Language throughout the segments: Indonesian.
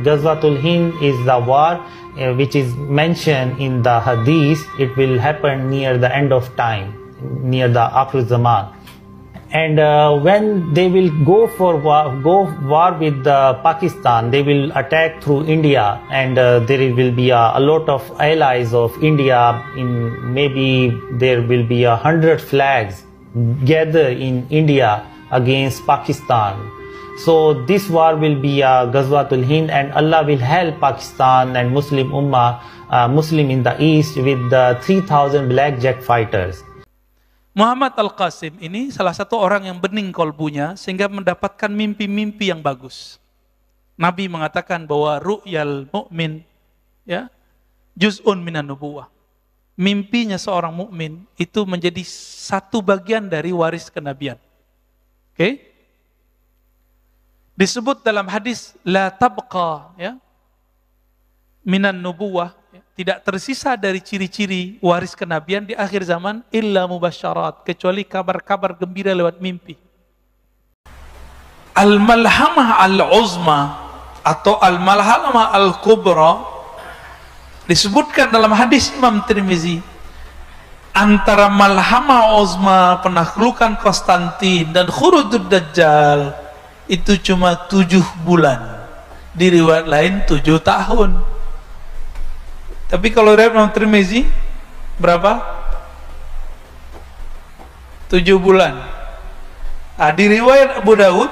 Ghazwatul Hind is the war which is mentioned in the hadith. It will happen near the end of time, near the Akhir Zaman. And when they will go war with Pakistan, they will attack through India, and there will be a lot of allies of India. Maybe there will be 100 flags gather in India against Pakistan. So this war will be a Ghazwatul Hind, and Allah will help Pakistan and Muslim Ummah, Muslim in the East, with the 3,000 blackjack fighters. Muhammad Al-Qasim ini salah satu orang yang bening kolbunya sehingga mendapatkan mimpi-mimpi yang bagus. Nabi mengatakan bahwa ru'yal mu'min, ya, juz'un minan nubuwah. Mimpinya seorang mukmin itu menjadi satu bagian dari waris kenabian. Oke? Disebut dalam hadis la tabqa, ya, minan nubuwah, tidak tersisa dari ciri-ciri waris kenabian di akhir zaman illa mubasyarat, kecuali kabar-kabar gembira lewat mimpi. Al-malhamah al-uzma atau al-malhamah al-kubra disebutkan dalam hadis Imam Tirmizi, antara malhamah uzma, penaklukan Konstantin, dan khurujud dajjal itu cuma 7 bulan. Di riwayat lain 7 tahun. Tapi kalau riwayat Imam Tirmizi berapa? 7 bulan. Nah, di riwayat Abu Daud,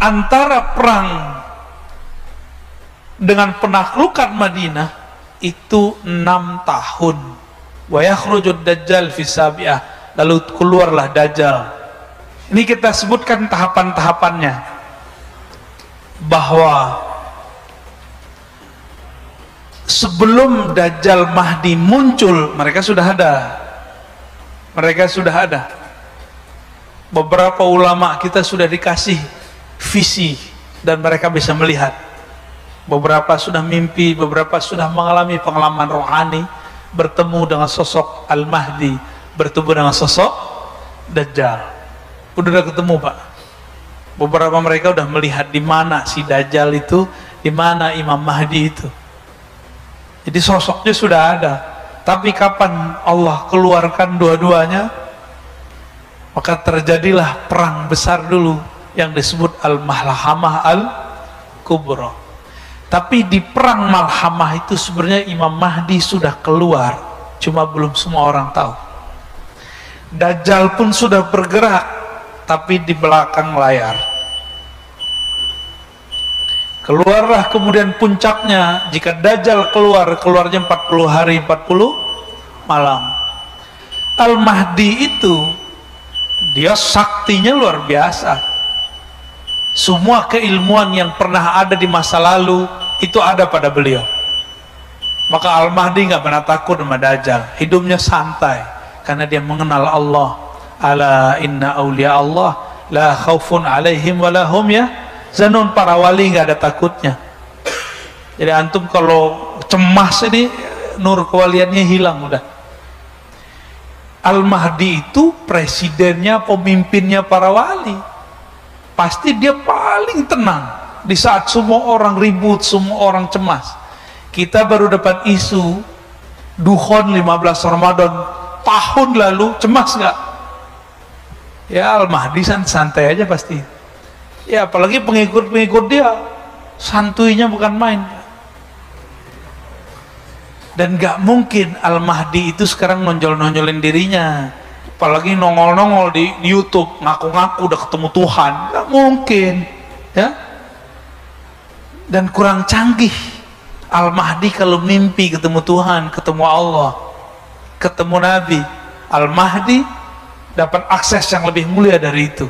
antara perang dengan penaklukan Madinah itu 6 tahun. Wa yakhrujud dajjal fi sabi'ah, lalu keluarlah dajjal. Ini kita sebutkan tahapan-tahapannya, bahwa sebelum Dajjal Mahdi muncul, mereka sudah ada. Beberapa ulama kita sudah dikasih visi dan mereka bisa melihat. Beberapa sudah mimpi, beberapa sudah mengalami pengalaman rohani, bertemu dengan sosok Al-Mahdi, bertemu dengan sosok Dajjal. Udah ketemu, Pak. Beberapa mereka udah melihat di mana si Dajjal itu, di mana Imam Mahdi itu. Jadi sosoknya sudah ada. Tapi kapan Allah keluarkan dua-duanya, maka terjadilah perang besar dulu yang disebut Al-Malhamah Al-Kubra. Tapi di perang Malhamah itu sebenarnya Imam Mahdi sudah keluar, cuma belum semua orang tahu. Dajjal pun sudah bergerak, tapi di belakang layar. Keluarlah kemudian puncaknya, jika Dajjal keluarnya 40 hari 40 malam. Al-Mahdi itu dia saktinya luar biasa. Semua keilmuan yang pernah ada di masa lalu itu ada pada beliau. Maka Al-Mahdi nggak pernah takut sama Dajjal, hidupnya santai karena dia mengenal Allah. Ala inna awliya Allah la khaufun alaihim wa lahum yahzanun. Para wali nggak ada takutnya. Jadi antum kalau cemas ini nur kewaliannya hilang udah. Al-Mahdi itu presidennya, pemimpinnya para wali. Pasti dia paling tenang di saat semua orang ribut, semua orang cemas. Kita baru dapat isu Dukhon 15 Ramadan tahun lalu, cemas nggak? Ya Al-Mahdi santai aja pasti. Ya apalagi pengikut-pengikut dia, santuinya bukan main. Dan nggak mungkin Al-Mahdi itu sekarang nonjol-nonjolin dirinya, apalagi nongol-nongol di YouTube ngaku-ngaku udah ketemu Tuhan. Nggak mungkin, ya. Dan kurang canggih Al-Mahdi kalau mimpi ketemu Tuhan, ketemu Allah, ketemu Nabi. Al-Mahdi dapat akses yang lebih mulia dari itu.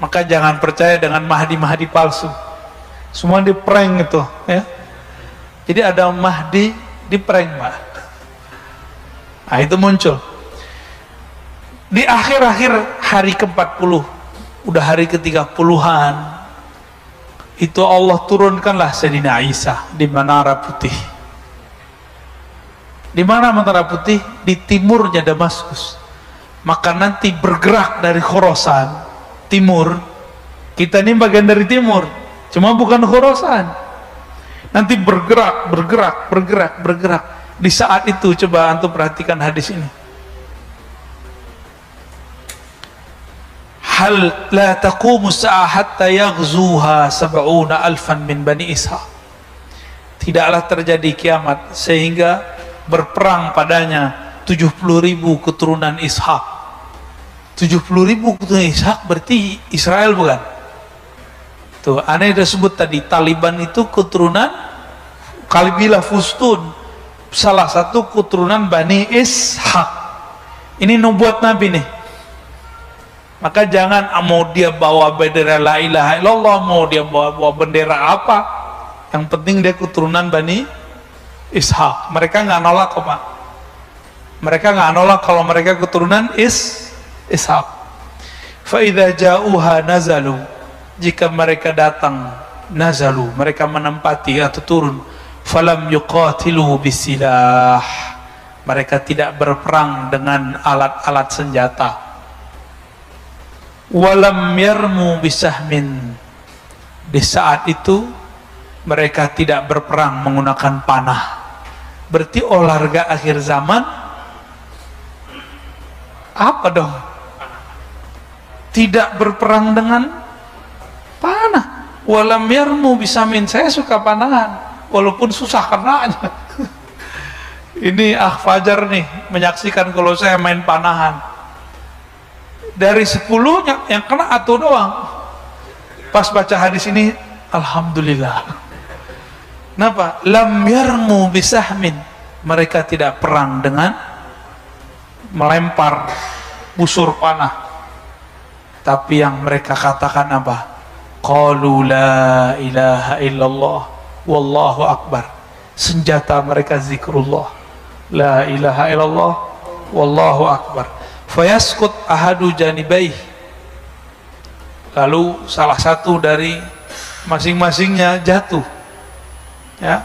Maka jangan percaya dengan Mahdi-Mahdi palsu. Semua di prank itu, ya. Jadi ada Mahdi di prank, Pak. Nah itu muncul di akhir-akhir hari ke-40, udah hari ke-30-an, itu Allah turunkanlah Sayyidina Isa di Menara Putih. Di mana Menara Putih? Di timurnya Damaskus. Maka nanti bergerak dari Khorasan timur, kita ini bagian dari timur, cuma bukan Khurasan. Nanti bergerak, bergerak. Di saat itu coba antum perhatikan hadis ini. Hal la taqumu sa'ah hatta yaghzuha 70,000 min Bani Ishaq. Tidaklah terjadi kiamat sehingga berperang padanya 70.000 keturunan Ishaq. 70.000 keturunan Ishaq berarti Israel bukan? Tuh, aneh sudah sebut tadi, Taliban itu keturunan Kabilah Fustun, salah satu keturunan Bani Ishaq. Ini nubuat Nabi nih. Maka jangan mau dia bawa bendera la ilaha illallah, mau dia bawa bendera apa, yang penting dia keturunan Bani Ishaq. Mereka nggak nolak kok Pak. Mereka nggak nolak kalau mereka keturunan Ishaq. Fa idza ja'uha nazalu, jika mereka datang, nazalu, mereka menempati atau turun, falam yuqatilu bisilah, mereka tidak berperang dengan alat-alat senjata, walam yarmu bisahmin, di saat itu mereka tidak berperang menggunakan panah. Berarti olahraga akhir zaman apa dong? Tidak berperang dengan panah. Walam yarmu bisamin, saya suka panahan walaupun susah kenanya. Ini Fajar nih menyaksikan kalau saya main panahan, dari 10 yang kena atuh doang. Pas baca hadis ini alhamdulillah. Kenapa? Lam yarmu bisahmin, mereka tidak perang dengan melempar busur panah, tapi yang mereka katakan apa? Qalu la ilaha illallah wallahu akbar. Senjata mereka zikrullah, la ilaha illallah wallahu akbar. Fayaskut ahadu janibaih, lalu salah satu dari masing-masingnya jatuh, ya.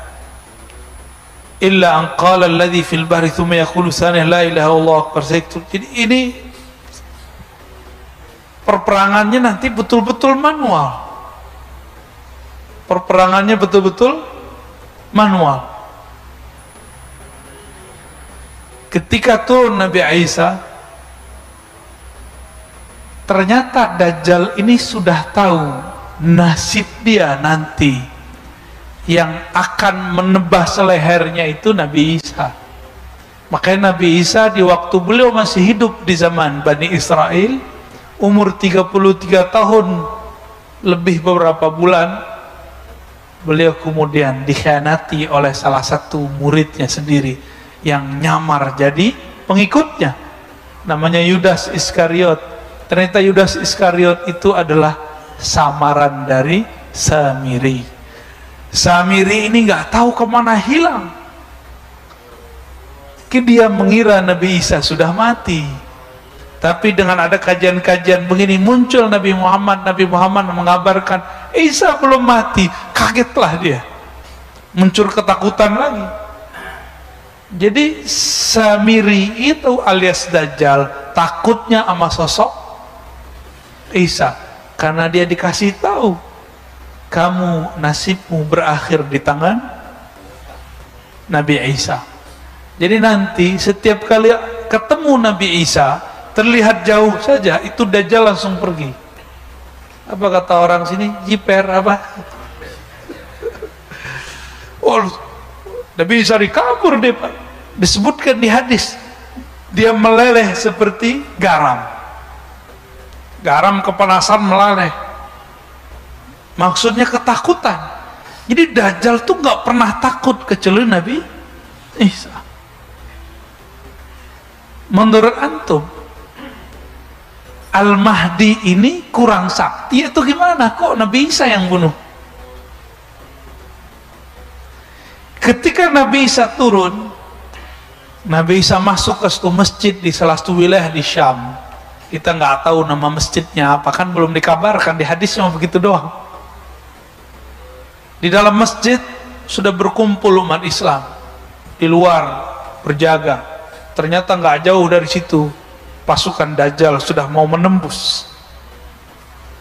Illa an qala alladhi fil bahri thumma yaqulu tsaniyah la ilaha illallah akbar. Jadi ini perperangannya nanti betul-betul manual. Perperangannya betul-betul manual. Ketika turun Nabi Isa, ternyata Dajjal ini sudah tahu nasib dia nanti. Yang akan menebas lehernya itu Nabi Isa. Makanya Nabi Isa di waktu beliau masih hidup di zaman Bani Israel, umur 33 tahun lebih beberapa bulan, beliau kemudian dikhianati oleh salah satu muridnya sendiri yang nyamar jadi pengikutnya, namanya Yudas Iskariot. Ternyata Yudas Iskariot itu adalah samaran dari Samiri. Samiri ini nggak tahu kemana hilang. Dia mengira Nabi Isa sudah mati. Tapi dengan ada kajian-kajian begini, muncul Nabi Muhammad. Nabi Muhammad mengabarkan Isa belum mati. Kagetlah dia, muncul ketakutan lagi. Jadi Samiri itu alias Dajjal takutnya sama sosok Isa, karena dia dikasih tahu, kamu nasibmu berakhir di tangan Nabi Isa. Jadi nanti setiap kali ketemu Nabi Isa, terlihat jauh saja, itu Dajjal langsung pergi. Apa kata orang sini? Jiper apa? Oh, Nabi Isa dikabur deh Pak. Disebutkan di hadis, dia meleleh seperti garam. Garam kepanasan meleleh. Maksudnya ketakutan. Jadi Dajjal tuh nggak pernah takut kecuali Nabi Isa. Menurut antum, Al-Mahdi ini kurang sakti atau gimana? Kok Nabi Isa yang bunuh? Ketika Nabi Isa turun, Nabi Isa masuk ke satu masjid di salah satu wilayah di Syam. Kita nggak tahu nama masjidnya apa, kan belum dikabarkan, di hadis cuma begitu doang. Di dalam masjid sudah berkumpul umat Islam, di luar berjaga. Ternyata nggak jauh dari situ pasukan Dajjal sudah mau menembus,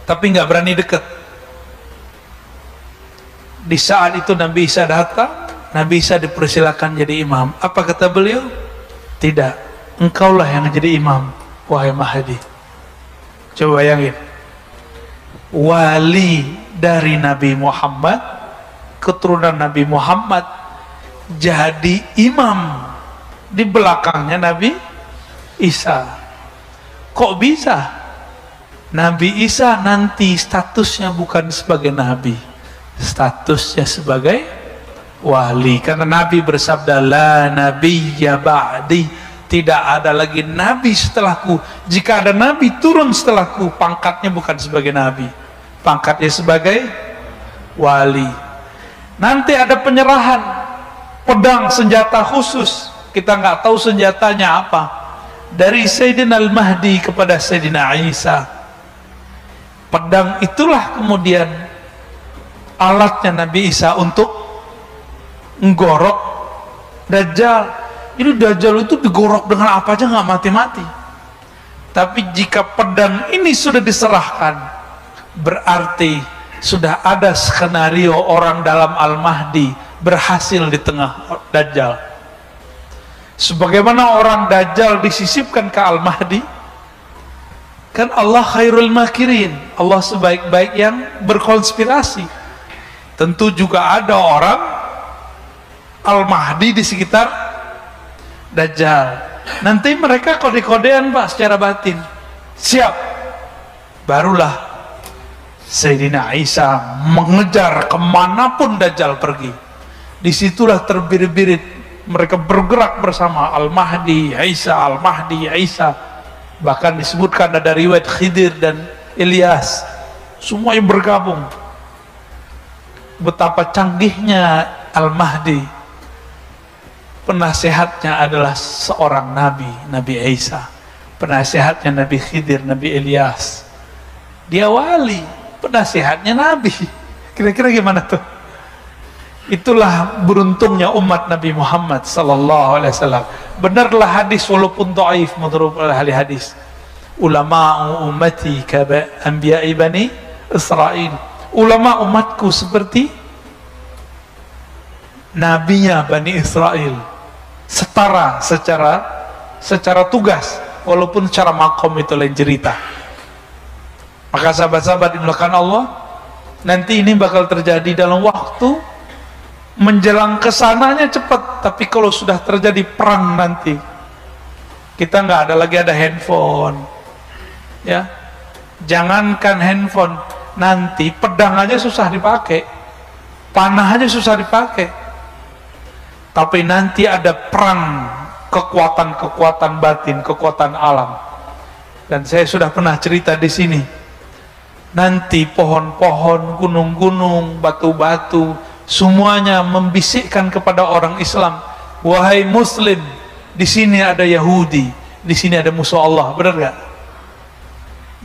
tapi nggak berani dekat. Di saat itu Nabi Isa datang, Nabi Isa dipersilakan jadi imam. Apa kata beliau? Tidak, engkaulah yang jadi imam, wahai Mahdi. Coba bayangin, wali dari Nabi Muhammad, keturunan Nabi Muhammad, jadi imam di belakangnya Nabi Isa. Kok bisa? Nabi Isa nanti statusnya bukan sebagai nabi, statusnya sebagai wali, karena Nabi bersabda, la nabiyya ba'di, tidak ada lagi nabi setelahku. Jika ada nabi turun setelahku, pangkatnya bukan sebagai nabi, pangkatnya sebagai wali. Nanti ada penyerahan pedang senjata khusus, kita nggak tahu senjatanya apa, dari Sayyidina Al-Mahdi kepada Sayyidina Isa. Pedang itulah kemudian alatnya Nabi Isa untuk menggorok Dajjal. Ini Dajjal itu digorok dengan apa aja nggak mati-mati. Tapi jika pedang ini sudah diserahkan, berarti sudah ada skenario orang dalam Al-Mahdi berhasil di tengah Dajjal. Sebagaimana orang Dajjal disisipkan ke Al-Mahdi, kan Allah khairul makirin, Allah sebaik-baik yang berkonspirasi. Tentu juga ada orang Al-Mahdi di sekitar Dajjal. Nanti mereka kode-kodean Pak secara batin. Siap. Barulah Sayyidina Isa mengejar kemanapun Dajjal pergi. Disitulah terbirit-birit mereka bergerak bersama Al-Mahdi, Isa, Al-Mahdi, Isa. Bahkan disebutkan ada riwayat Khidir dan Ilyas, semuanya bergabung. Betapa canggihnya Al-Mahdi. Penasehatnya adalah seorang nabi, Nabi Isa. Penasehatnya Nabi Khidir, Nabi Ilyas. Dia wali, penasehatnya nabi. Kira-kira gimana tuh? Itulah beruntungnya umat Nabi Muhammad sallallahu alaihi wasallam. Benarlah hadis walaupun dhaif menurut ahli hadis. Ulama ummati ka anbiya'i bani Israil. Ulama umatku seperti nabinya Bani Israel. Setara secara tugas, walaupun secara makom itu lain cerita. Maka sahabat-sahabat dimulakan Allah, nanti ini bakal terjadi dalam waktu menjelang kesananya cepat, tapi kalau sudah terjadi perang nanti, kita nggak ada lagi ada handphone, ya. Jangankan handphone, nanti pedang aja susah dipakai, panah aja susah dipakai. Tapi nanti ada perang kekuatan-kekuatan batin, kekuatan alam. Dan saya sudah pernah cerita di sini. Nanti pohon-pohon, gunung-gunung, batu-batu, semuanya membisikkan kepada orang Islam, wahai Muslim, di sini ada Yahudi, di sini ada musuh Allah. Benar nggak?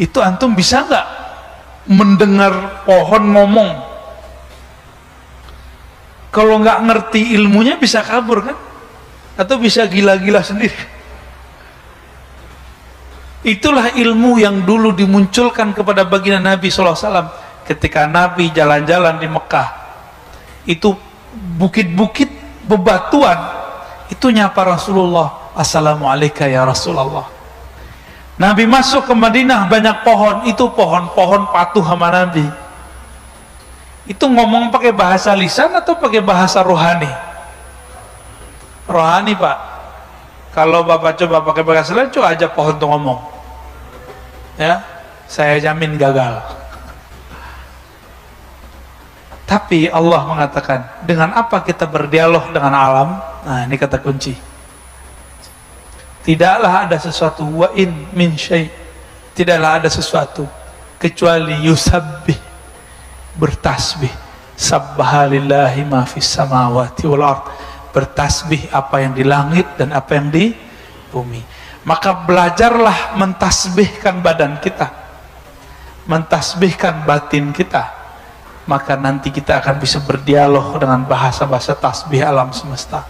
Itu antum bisa nggak mendengar pohon ngomong? Kalau nggak ngerti ilmunya bisa kabur kan? Atau bisa gila-gila sendiri. Itulah ilmu yang dulu dimunculkan kepada baginda Nabi SAW ketika Nabi jalan-jalan di Mekah. Itu bukit-bukit bebatuan, itu nyapa Rasulullah, assalamualaikum ya Rasulullah. Nabi masuk ke Madinah, banyak pohon, itu pohon-pohon patuh sama Nabi. Itu ngomong pakai bahasa lisan atau pakai bahasa rohani? Rohani Pak. Kalau Bapak coba pakai bahasa lisan, coba aja pohon tuh ngomong, ya, saya jamin gagal. Tapi Allah mengatakan, dengan apa kita berdialog dengan alam? Nah, ini kata kunci. Tidaklah ada sesuatu, wa in min syai', tidaklah ada sesuatu kecuali yusabbih, bertasbih. Sabbahalillahi ma fis samawati wal ard. Bertasbih apa yang di langit dan apa yang di bumi. Maka belajarlah mentasbihkan badan kita, mentasbihkan batin kita. Maka nanti kita akan bisa berdialog dengan bahasa-bahasa tasbih alam semesta.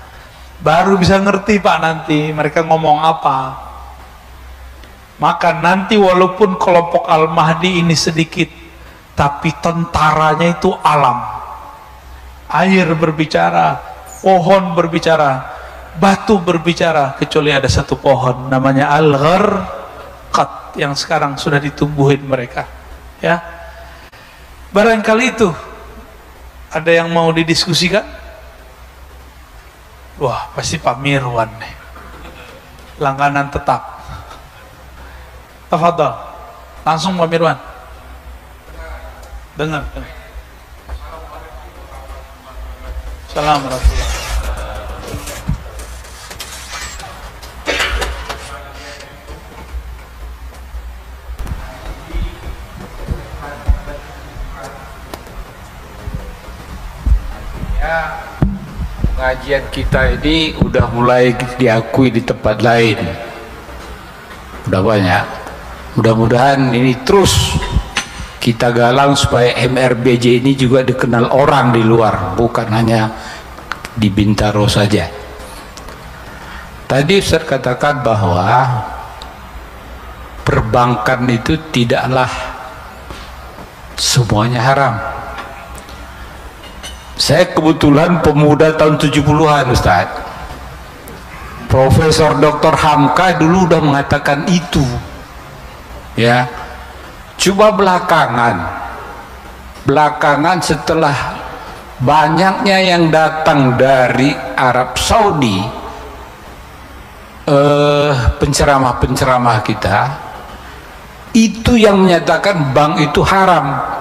Baru bisa ngerti Pak nanti mereka ngomong apa. Maka nanti walaupun kelompok Al-Mahdi ini sedikit, tapi tentaranya itu alam. air berbicara, pohon berbicara, batu berbicara, kecuali ada satu pohon namanya al-gharqad yang sekarang sudah ditumbuhin mereka. Ya, barangkali itu ada yang mau didiskusikan. Wah, pasti Pak Mirwan nih, langganan tetap. Tafadhol, langsung Pak Mirwan. Dengar. Assalamualaikum. Ya, pengajian kita ini udah mulai diakui di tempat lain, udah banyak. Mudah-mudahan ini terus kita galang supaya MRBJ ini juga dikenal orang di luar, bukan hanya di Bintaro saja. Tadi Ustaz katakan bahwa perbankan itu tidaklah semuanya haram. Saya kebetulan pemuda tahun 70-an Ustaz. Profesor Dr. Hamka dulu udah mengatakan itu. Ya. Cuma belakangan setelah banyaknya yang datang dari Arab Saudi, penceramah-penceramah kita itu yang menyatakan bank itu haram.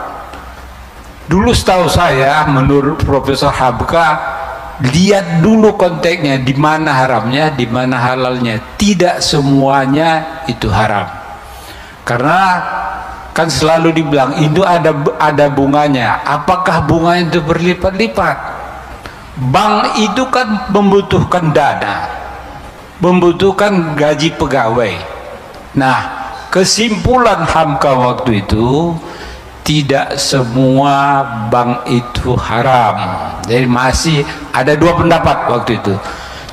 Dulu setahu saya, menurut Profesor Hamka, lihat dulu konteksnya, di mana haramnya, di mana halalnya. Tidak semuanya itu haram, karena kan selalu dibilang itu ada bunganya. Apakah bunganya itu berlipat-lipat? Bank itu kan membutuhkan dana, membutuhkan gaji pegawai. Nah, kesimpulan Hamka waktu itu, tidak semua bank itu haram. Jadi masih ada dua pendapat waktu itu.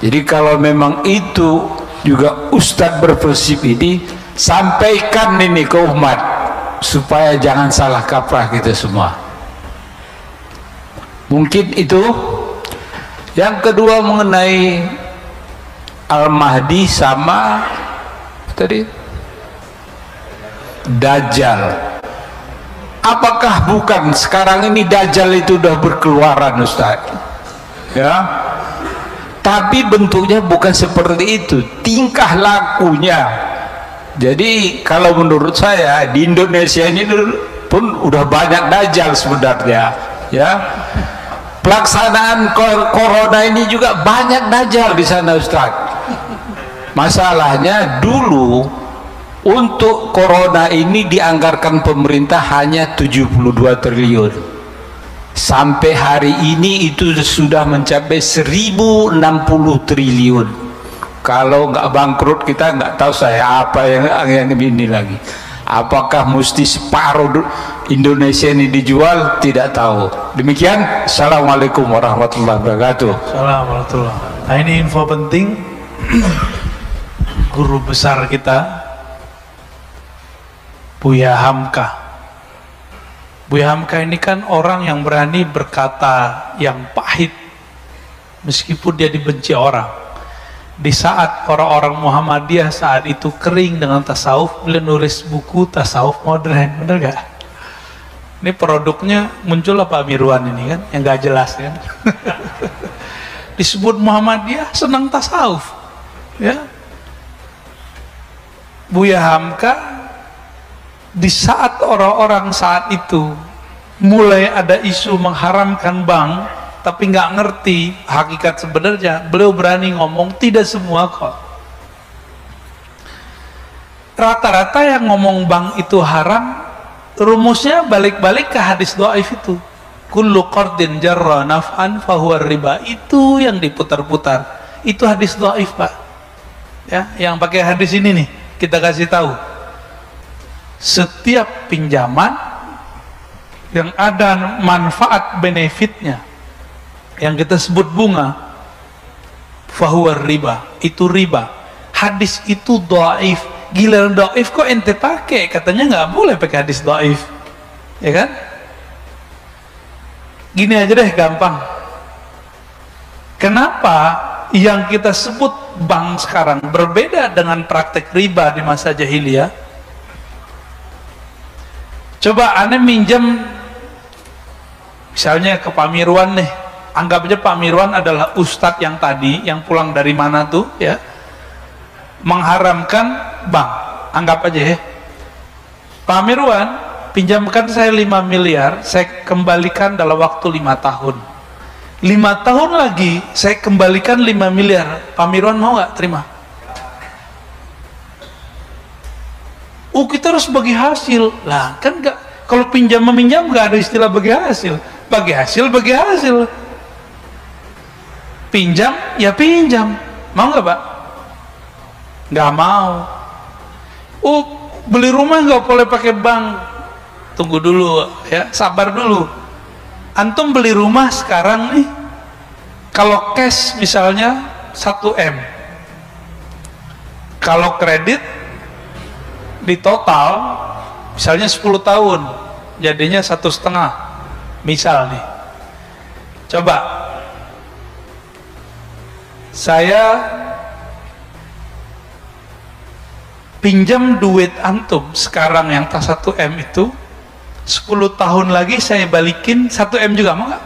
Jadi kalau memang itu juga Ustadz berprinsip ini, sampaikan ini ke umat supaya jangan salah kaprah kita semua. Mungkin itu. Yang kedua mengenai Al-Mahdi sama tadi Dajjal. Apakah bukan sekarang ini Dajjal itu udah berkeluaran Ustaz? Ya. Tapi bentuknya bukan seperti itu, tingkah lakunya. Jadi kalau menurut saya di Indonesia ini pun udah banyak Dajjal sebenarnya, ya. Pelaksanaan corona ini juga banyak Dajjal di sana Ustaz. Masalahnya dulu untuk corona ini dianggarkan pemerintah hanya 72 triliun. Sampai hari ini itu sudah mencapai 1060 triliun. Kalau nggak bangkrut kita nggak tahu saya apa yang ini lagi. Apakah mesti separuh Indonesia ini dijual? Tidak tahu. Demikian. Assalamualaikum warahmatullahi wabarakatuh. Assalamualaikum. Nah, ini info penting. Guru besar kita Buya Hamka. Buya Hamka ini kan orang yang berani berkata yang pahit meskipun dia dibenci orang. Di saat orang-orang Muhammadiyah saat itu kering dengan tasawuf, beliau nulis buku tasawuf modern, bener gak? Ini produknya muncul Pak Mirwan ini kan, yang gak jelas kan. Disebut Muhammadiyah senang tasawuf, ya. Buya Hamka di saat orang-orang saat itu mulai ada isu mengharamkan bank, tapi nggak ngerti hakikat sebenarnya, beliau berani ngomong tidak semua kok. Rata-rata yang ngomong bank itu haram, rumusnya balik-balik ke hadis dhaif itu. Kullu qardin jarra naf'an fahuwa riba. Itu yang diputar-putar. Itu hadis dhaif, Pak. Ya, yang pakai hadis ini nih, kita kasih tahu. Setiap pinjaman yang ada manfaat benefitnya, yang kita sebut bunga, fahuwa riba, itu riba. Hadis itu dhaif. Giliran dhaif kok ente pakai, katanya nggak boleh pakai hadis dhaif, ya kan? Gini aja deh gampang, Kenapa yang kita sebut bank sekarang berbeda dengan praktek riba di masa jahiliyah? Coba aneh minjem misalnya ke Pak Mirwan nih, anggap aja Pak Mirwan adalah ustadz yang tadi yang pulang dari mana tuh ya, mengharamkan bank. Anggap aja ya, Pak Mirwan pinjamkan saya 5 miliar, saya kembalikan dalam waktu 5 tahun. 5 tahun lagi saya kembalikan 5 miliar. Pak Mirwan mau nggak terima? Kita harus bagi hasil lah, kan nggak, kalau pinjam meminjam nggak ada istilah bagi hasil. Bagi hasil, pinjam ya pinjam. Mau nggak Pak? Nggak mau. Beli rumah nggak boleh pakai bank. Tunggu dulu ya, sabar dulu. Antum beli rumah sekarang nih, kalau cash misalnya 1 M, kalau kredit di total misalnya 10 tahun jadinya 1,5 misal nih. Coba saya pinjam duit antum sekarang yang tas 1 M itu, 10 tahun lagi saya balikin 1 M juga, mau nggak?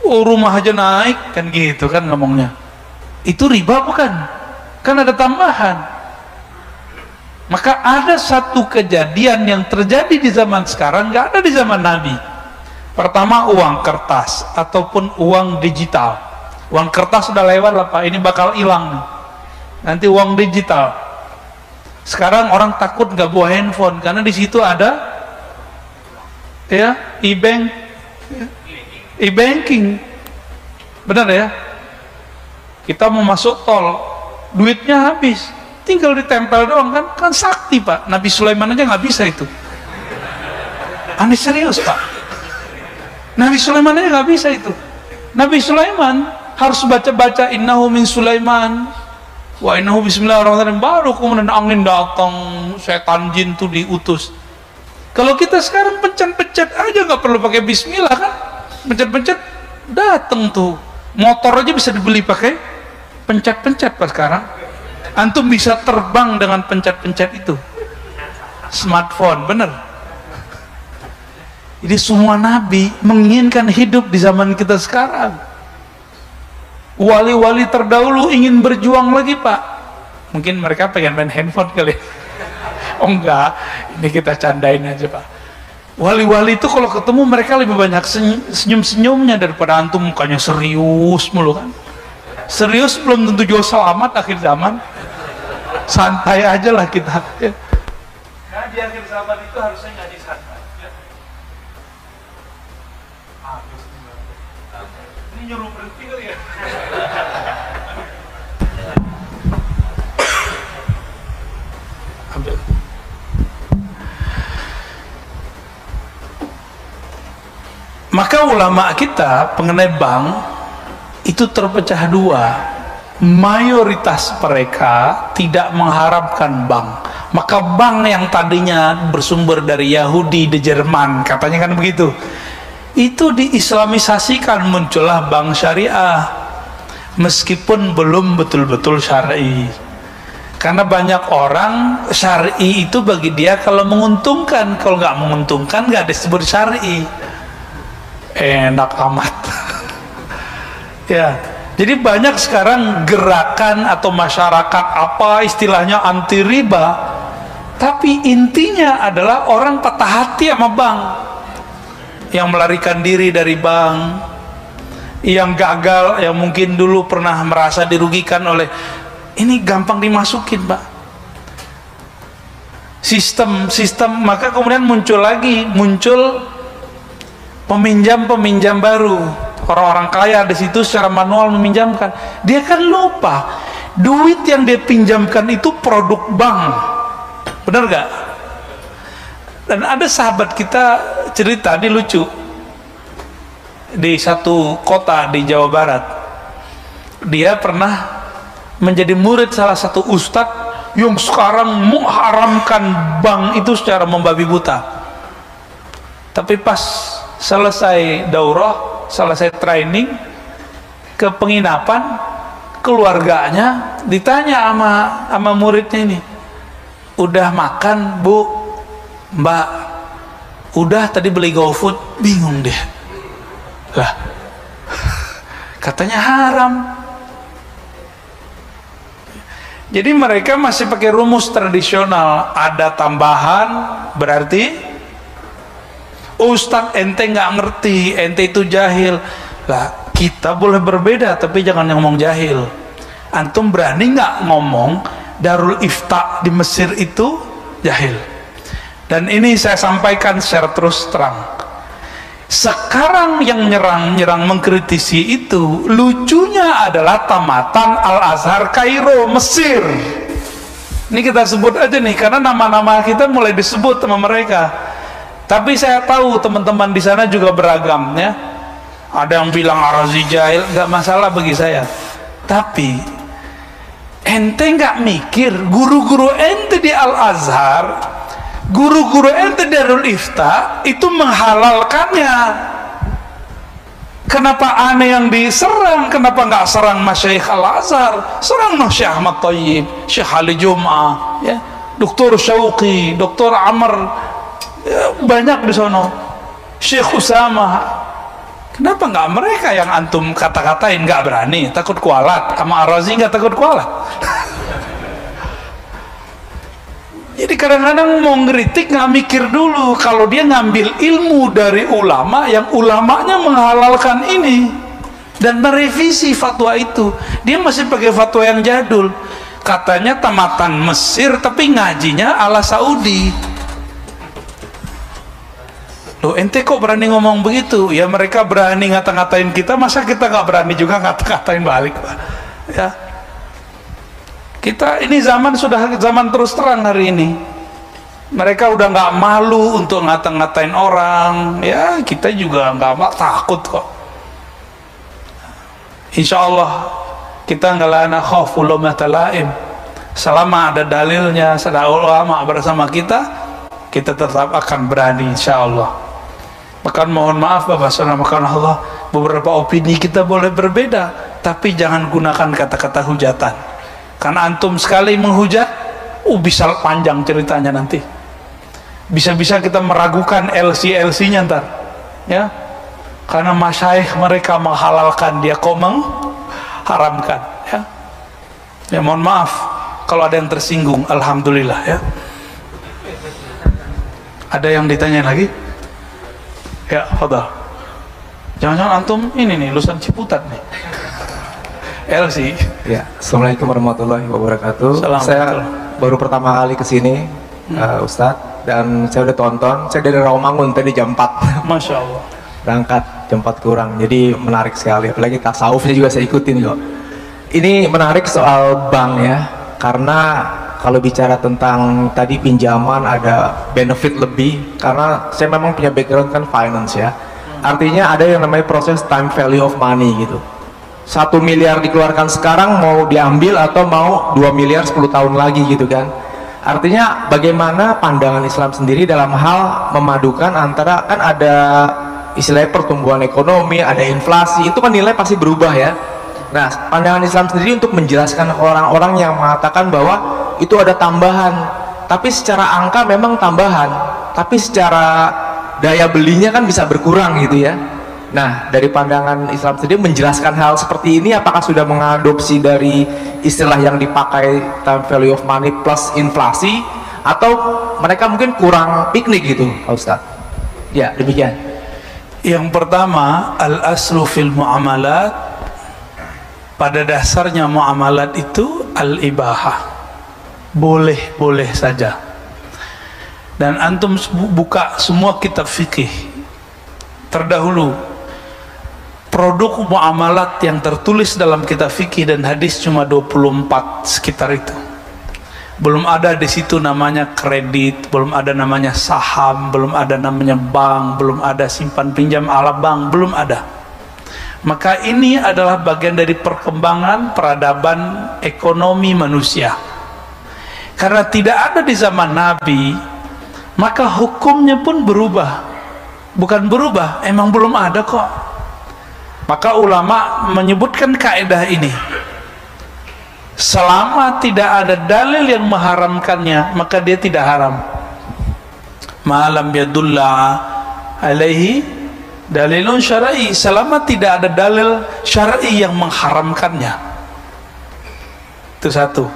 Rumah aja naik kan, gitu kan ngomongnya. Itu riba bukan? Kan ada tambahan. Maka ada satu kejadian yang terjadi di zaman sekarang nggak ada di zaman Nabi. Pertama, uang kertas ataupun uang digital. Uang kertas sudah lewat lah Pak, ini bakal hilang nih. Nanti uang digital. Sekarang orang takut nggak bawa handphone karena di situ ada ya e-banking. Benar ya? Kita mau masuk tol, duitnya habis. Tinggal ditempel doang kan sakti Pak. Nabi Sulaiman aja nggak bisa itu. Aneh serius Pak. Nabi Sulaiman aja nggak bisa itu. Nabi Sulaiman harus baca-baca innahu min Sulaiman wa innahu bismillahirrahmanirrahim, baru kemudian angin datang, setan jin tuh diutus. Kalau kita sekarang pencet-pencet aja nggak perlu pakai bismillah kan, pencet-pencet datang tuh. Motor aja bisa dibeli pakai pencet-pencet Pak sekarang. Antum bisa terbang dengan pencet-pencet itu. Smartphone, bener. Jadi semua nabi menginginkan hidup di zaman kita sekarang. Wali-wali terdahulu ingin berjuang lagi Pak. Mungkin mereka pengen main handphone kali. Oh enggak, ini kita candain aja Pak. Wali-wali itu kalau ketemu mereka lebih banyak senyum-senyumnya daripada antum mukanya serius mulu kan. Serius belum tentu juga selamat akhir zaman. Santai aja lah kita ya. Nah di akhir zaman itu harusnya ngaji santai ya. Ini nyuruh berhenti kali ya. Ambil. Maka ulama kita mengenai bank itu terpecah dua. Mayoritas mereka tidak mengharapkan bank. Maka bank yang tadinya bersumber dari Yahudi di Jerman, katanya kan begitu, itu diislamisasikan, muncullah bank syariah meskipun belum betul-betul syar'i. Karena banyak orang syar'i itu bagi dia kalau menguntungkan, kalau nggak menguntungkan nggak disebut syar'i. Enak amat. Ya. Jadi banyak sekarang gerakan atau masyarakat apa istilahnya anti riba, tapi intinya adalah orang patah hati sama bank, yang melarikan diri dari bank, yang gagal, yang mungkin dulu pernah merasa dirugikan oleh ini, gampang dimasukin Pak sistem, maka kemudian muncul peminjam baru. Orang-orang kaya di situ secara manual meminjamkan. Dia kan lupa duit yang dia pinjamkan itu produk bank. Benar gak? Dan ada sahabat kita cerita, ini lucu, di satu kota di Jawa Barat. Dia pernah menjadi murid salah satu ustadz yang sekarang mengharamkan bank itu secara membabi buta. Tapi pas selesai daurah, selesai training, ke penginapan, keluarganya ditanya sama muridnya ini, udah makan Bu? Mbak, udah, tadi beli GoFood. Bingung deh, lah katanya haram. Jadi mereka masih pakai rumus tradisional, ada tambahan berarti Ustadz ente nggak ngerti, ente itu jahil. Lah kita boleh berbeda tapi jangan ngomong jahil. Antum berani nggak ngomong Darul Ifta di Mesir itu jahil? Dan ini saya sampaikan secara terus terang. Sekarang yang nyerang mengkritisi itu, lucunya adalah tamatan Al-Azhar Kairo, Mesir. Ini kita sebut aja nih, karena nama-nama kita mulai disebut sama mereka. Tapi saya tahu teman-teman di sana juga beragam ya. Ada yang bilang Ar-Razi jahil, nggak masalah bagi saya. Tapi ente nggak mikir guru-guru ente di Al-Azhar, guru-guru ente Darul Ifta itu menghalalkannya. Kenapa aneh yang diserang? Kenapa nggak serang Masyaikh Al-Azhar? Serang Syekh Ahmad Thayyib, Syekh Ali Jum'ah, ya, Dr. Syauqi, Dr. Amr, ya, banyak di sono, Syekh Usama. Kenapa nggak mereka yang antum kata-katain? Nggak berani, takut kualat. Sama Ar-Razi nggak takut kualat. Jadi kadang-kadang mau ngeritik nggak mikir dulu, kalau dia ngambil ilmu dari ulama yang ulamanya menghalalkan ini dan merevisi fatwa itu. Dia masih pakai fatwa yang jadul, katanya tamatan Mesir tapi ngajinya ala Saudi. Loh ente kok berani ngomong begitu? Ya mereka berani ngata-ngatain kita, masa kita nggak berani juga ngata-ngatain balik, Pak? Ya. Kita ini sudah zaman terus terang hari ini. Mereka udah nggak malu untuk ngata-ngatain orang. Ya kita juga nggak takut kok. Insya Allah kita nggak lana khawfu lawmata laim. Selama ada dalilnya, ada ulama bersama kita tetap akan berani insya Allah. Bahkan mohon maaf Bapak Saudara, Allah, beberapa opini kita boleh berbeda, tapi jangan gunakan kata-kata hujatan. Karena antum sekali menghujat, bisa panjang ceritanya nanti. Bisa-bisa kita meragukan LC-nya ntar, ya. Karena masyaikh mereka menghalalkan, dia kok mengharamkan, ya. Ya mohon maaf kalau ada yang tersinggung, alhamdulillah ya. Ada yang ditanya lagi? Ya, fadhal. Jangan-jangan antum ini nih lulusan Ciputat nih. LC. Ya, Assalamualaikum warahmatullahi wabarakatuh. Saya baru pertama kali kesini, Ustadz, dan saya udah tonton. Saya dari Rawamangun tadi jam 4. Masya Allah. Berangkat jam 4 kurang, jadi menarik sekali. Apalagi tasawufnya juga saya ikutin kok. Ini menarik soal bank ya, karena kalau bicara tentang tadi pinjaman ada benefit lebih, karena saya memang punya background kan finance ya. Artinya ada yang namanya proses time value of money gitu. 1 miliar dikeluarkan sekarang mau diambil atau mau 2 miliar 10 tahun lagi gitu kan. Artinya bagaimana pandangan Islam sendiri dalam hal memadukan antara, kan ada istilahnya pertumbuhan ekonomi, ada inflasi, itu kan nilai pasti berubah ya. Nah, pandangan Islam sendiri untuk menjelaskan orang-orang yang mengatakan bahwa itu ada tambahan, tapi secara angka memang tambahan, tapi secara daya belinya kan bisa berkurang gitu ya. Nah, dari pandangan Islam sendiri menjelaskan hal seperti ini, apakah sudah mengadopsi dari istilah yang dipakai time value of money plus inflasi, atau mereka mungkin kurang piknik gitu, Pak Ustadz? Ya, demikian. Yang pertama, al-aslu fil muamalat, pada dasarnya muamalat itu al-ibahah, boleh-boleh saja. Dan antum buka semua kitab fikih terdahulu, produk muamalat yang tertulis dalam kitab fikih dan hadis cuma 24 sekitar itu. Belum ada di situ namanya kredit, belum ada namanya saham, belum ada namanya bank, belum ada simpan pinjam ala bank, belum ada. Maka ini adalah bagian dari perkembangan peradaban ekonomi manusia. Karena tidak ada di zaman Nabi, maka hukumnya pun berubah. Bukan berubah, emang belum ada kok. Maka ulama menyebutkan kaidah ini, selama tidak ada dalil yang mengharamkannya, maka dia tidak haram. Ma'alam yadulla alaihi dalilun syar'i, selama tidak ada dalil syar'i yang mengharamkannya. Itu satu.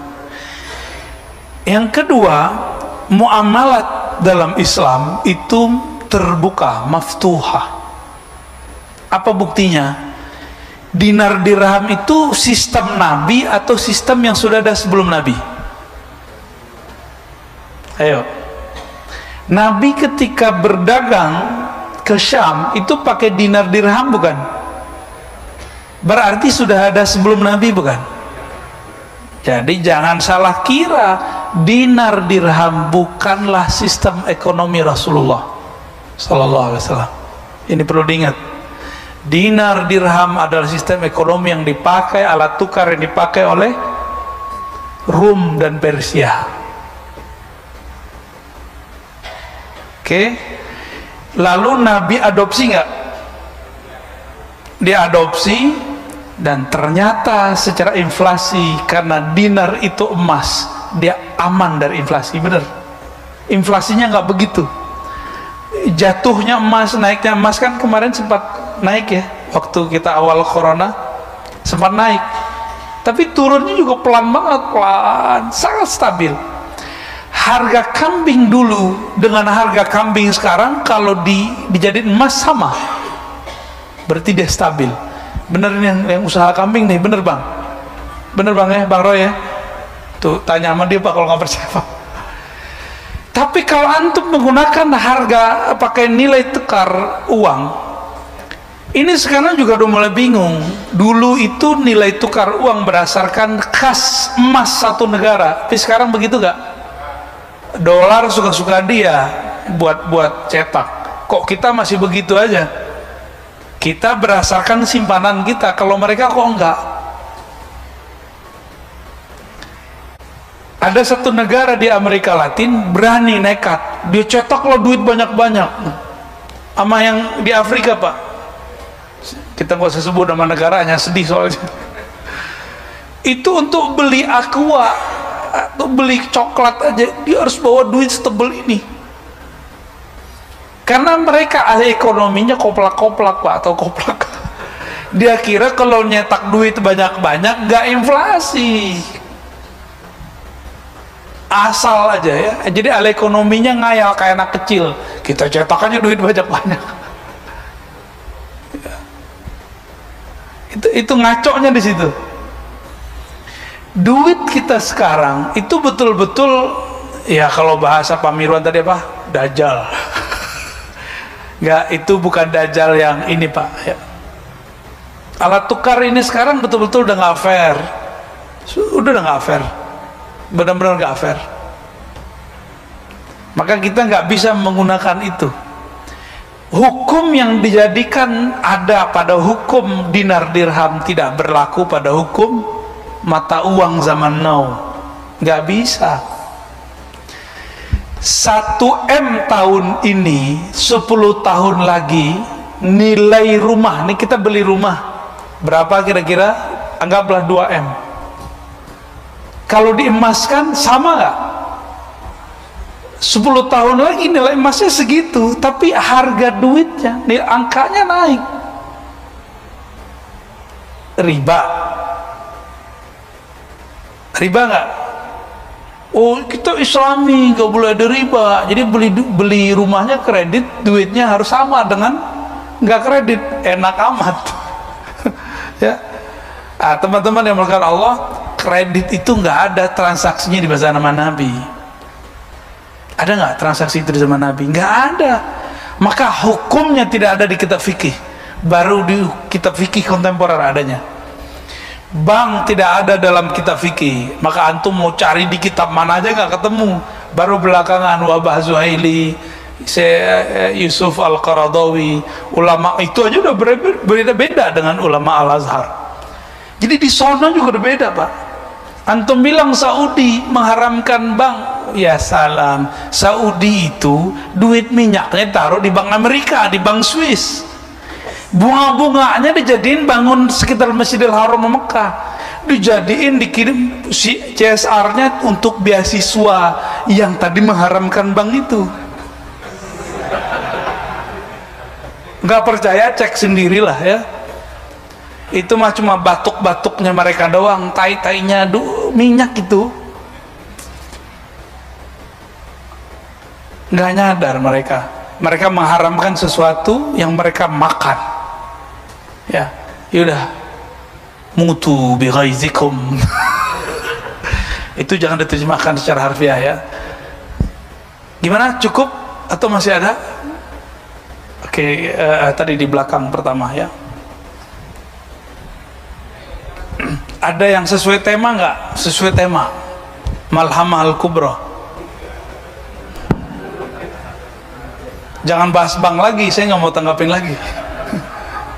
Yang kedua, muamalat dalam Islam itu terbuka, maftuhah. Apa buktinya? Dinar dirham itu sistem Nabi atau sistem yang sudah ada sebelum Nabi? Ayo. Nabi ketika berdagang ke Syam itu pakai dinar dirham bukan? Berarti sudah ada sebelum Nabi bukan? Jadi jangan salah kira, dinar dirham bukanlah sistem ekonomi Rasulullah sallallahu alaihi wasallam. Ini perlu diingat. Dinar dirham adalah sistem ekonomi yang dipakai, alat tukar yang dipakai oleh Rum dan Persia. Oke. Lalu Nabi adopsi nggak? Dia adopsi, dan ternyata secara inflasi, karena dinar itu emas, dia aman dari inflasi. Bener, inflasinya nggak begitu. Jatuhnya emas, naiknya emas kan kemarin sempat naik ya, waktu kita awal corona sempat naik, tapi turunnya juga pelan banget, pelan, sangat stabil. Harga kambing dulu dengan harga kambing sekarang kalau dijadiin emas sama, berarti dia stabil. Bener nih yang usaha kambing nih, bener bang, bener bang ya, Bang Roy ya, tuh tanya sama dia pak kalau nggak percaya pak. Tapi kalau antum menggunakan harga pakai nilai tukar uang, ini sekarang juga udah mulai bingung. Dulu itu nilai tukar uang berdasarkan kas emas satu negara, tapi sekarang begitu gak? Dolar suka-suka dia buat cetak. Kok kita masih begitu aja? Kita berdasarkan simpanan kita, kalau mereka kok enggak. Ada satu negara di Amerika Latin berani nekat, dia cetak lo duit banyak-banyak. Sama yang di Afrika pak, kita nggak usah sebut nama negaranya, sedih soalnya. Itu untuk beli aqua atau beli coklat aja dia harus bawa duit setebel ini, karena mereka ahli ekonominya koplak-koplak pak, atau koplak. Dia kira kalau nyetak duit banyak-banyak nggak inflasi, asal aja ya. Jadi ahli ekonominya ngayal kayak anak kecil, kita cetakannya duit banyak-banyak. Itu ngaconya di situ. Duit kita sekarang itu betul-betul ya, kalau bahasa Pak Mirwan tadi apa? Dajjal. Enggak, itu bukan dajjal yang ini pak ya. Alat tukar ini sekarang betul-betul udah nggak fair, udah nggak fair, benar-benar nggak fair. Maka kita nggak bisa menggunakan itu. Hukum yang dijadikan ada pada hukum dinar dirham tidak berlaku pada hukum mata uang zaman now. Nggak bisa. 1M tahun ini, 10 tahun lagi nilai rumah, nih kita beli rumah berapa kira-kira? Anggaplah 2M. Kalau diemaskan sama nggak? 10 tahun lagi nilai emasnya segitu, tapi harga duitnya, nilai angkanya naik. Riba nggak? Oh, kita Islami nggak boleh ada riba, jadi beli rumahnya kredit, duitnya harus sama dengan nggak kredit, enak amat. Ya, teman-teman yang melakukan Allah, kredit itu nggak ada transaksinya di masa nama Nabi. Ada nggak transaksi itu di zaman Nabi? Nggak ada. Maka hukumnya tidak ada di kitab fikih, baru di kitab fikih kontemporer adanya. Bank tidak ada dalam kitab fikih, maka antum mau cari di kitab mana aja nggak ketemu. Baru belakangan Wabah Zuhaili, Yusuf Al-Qaradawi, ulama itu aja udah berbeda-beda dengan ulama Al-Azhar. Jadi di sana juga udah beda pak. Antum bilang Saudi mengharamkan bank, ya salam. Saudi itu duit minyaknya taruh di bank Amerika, di bank Swiss. Bunga-bunganya dijadiin bangun sekitar Masjidil Haram Mekah, dijadiin dikirim si CSR-nya untuk beasiswa yang tadi mengharamkan bank itu. Nggak percaya, cek sendirilah ya. Itu mah cuma batuk-batuknya mereka doang, tai-tainya minyak itu. Nggak nyadar mereka mengharamkan sesuatu yang mereka makan. Ya, yaudah, mutu bi ghaizikum. Itu jangan diterjemahkan secara harfiah ya. Gimana, cukup atau masih ada? Oke, tadi di belakang pertama ya. Ada yang sesuai tema nggak? Sesuai tema Malhamah Al-Kubra. Jangan bahas bank lagi, saya nggak mau tanggapin lagi.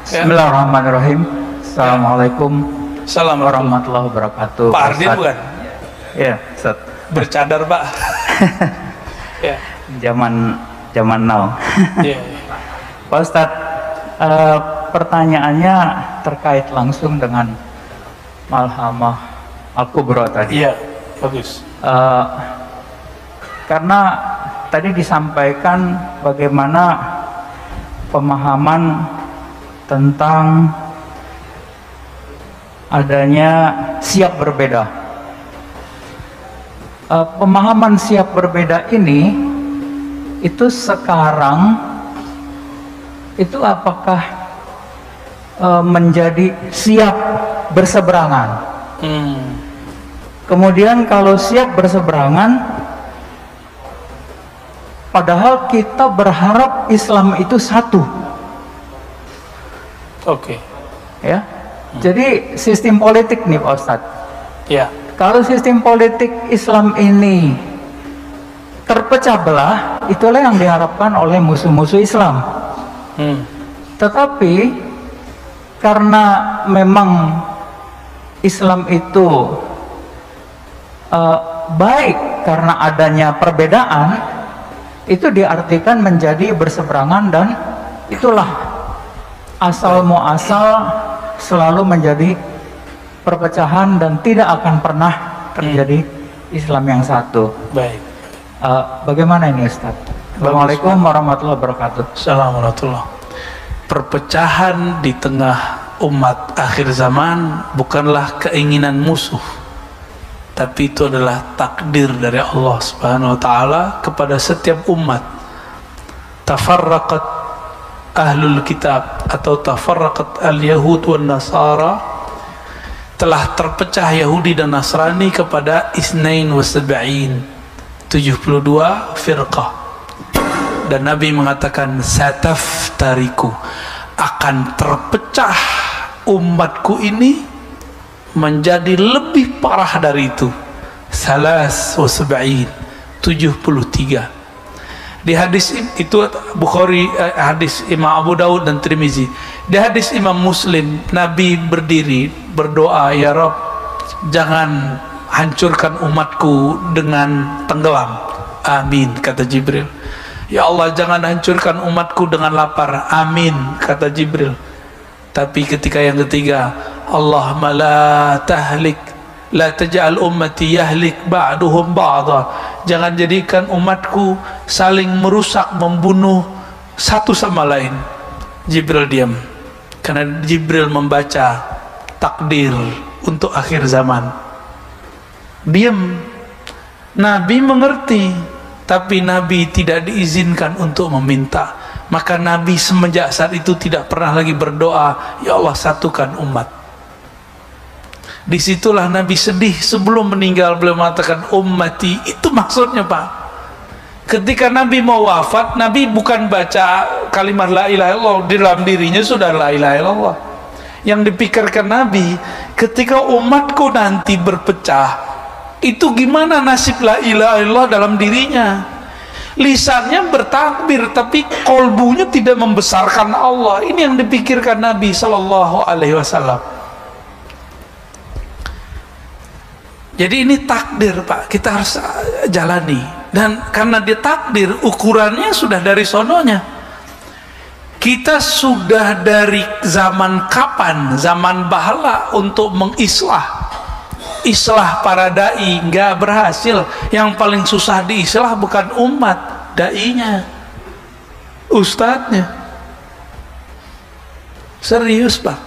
Bismillahirrahmanirrahim. Assalamualaikum Assalamualaikum warahmatullahi wabarakatuh. Pak Ardin bukan? Ya, Ustaz. Bercadar Pak. Ya. Zaman now. Ya. Pak Ustaz, pertanyaannya terkait langsung dengan Malhamah Al-Kubra tadi. Iya, bagus. Karena tadi disampaikan bagaimana pemahaman tentang adanya siap berbeda. Pemahaman siap berbeda ini itu sekarang itu apakah menjadi siap berseberangan? Kemudian kalau siap berseberangan, padahal kita berharap Islam itu satu. Oke. Ya. Jadi sistem politik nih Pak Ustadz. Ya. Kalau sistem politik Islam ini terpecah belah, itulah yang diharapkan oleh musuh-musuh Islam. Tetapi karena memang Islam itu baik karena adanya perbedaan, itu diartikan menjadi berseberangan, dan itulah asal muasal selalu menjadi perpecahan dan tidak akan pernah terjadi Islam yang satu. Baik. Bagaimana ini Ustaz? Assalamualaikum warahmatullahi wabarakatuh. Assalamualaikum. Perpecahan di tengah umat akhir zaman bukanlah keinginan musuh, tapi itu adalah takdir dari Allah Subhanahu wa taala kepada setiap umat. Tafarraqat ahlul kitab atau tafarraqat al-yahud wan nasara, telah terpecah Yahudi dan Nasrani kepada isnain wa sab'in, 72 firqah. Dan Nabi mengatakan sataftariku, akan terpecah umatku ini menjadi lebih parah dari itu, salas wa sab'in, 73. Di hadis itu Bukhari, hadis Imam Abu Daud dan Tirmizi. Di hadis Imam Muslim, Nabi berdiri berdoa, ya Rabb, jangan hancurkan umatku dengan tenggelam. Amin, kata Jibril. Ya Allah, jangan hancurkan umatku dengan lapar. Amin, kata Jibril. Tapi ketika yang ketiga, Allahumma la tahlik, la taj'al ummati yahlik ba'duhum ba'dha, jangan jadikan umatku saling merusak, membunuh satu sama lain. Jibril diam, karena Jibril membaca takdir untuk akhir zaman. Diam. Nabi mengerti, tapi Nabi tidak diizinkan untuk meminta. Maka Nabi semenjak saat itu tidak pernah lagi berdoa, ya Allah satukan umat. Disitulah Nabi sedih. Sebelum meninggal beliau mengatakan ummati. Itu maksudnya Pak. Ketika Nabi mau wafat, Nabi bukan baca kalimat la ilaha illallah, di dalam dirinya sudah la ilaha illallah. Yang dipikirkan Nabi, ketika umatku nanti berpecah, itu gimana nasib la ilaha illallah dalam dirinya. Lisannya bertakbir, tapi kolbunya tidak membesarkan Allah. Ini yang dipikirkan Nabi Sallallahu Alaihi Wasallam. Jadi ini takdir Pak, kita harus jalani. Dan karena dia takdir, ukurannya sudah dari sononya. Kita sudah dari zaman kapan, zaman Bahala untuk mengislah. Islah para dai nggak berhasil. Yang paling susah diislah bukan umat, dainya, ustadznya. Serius Pak.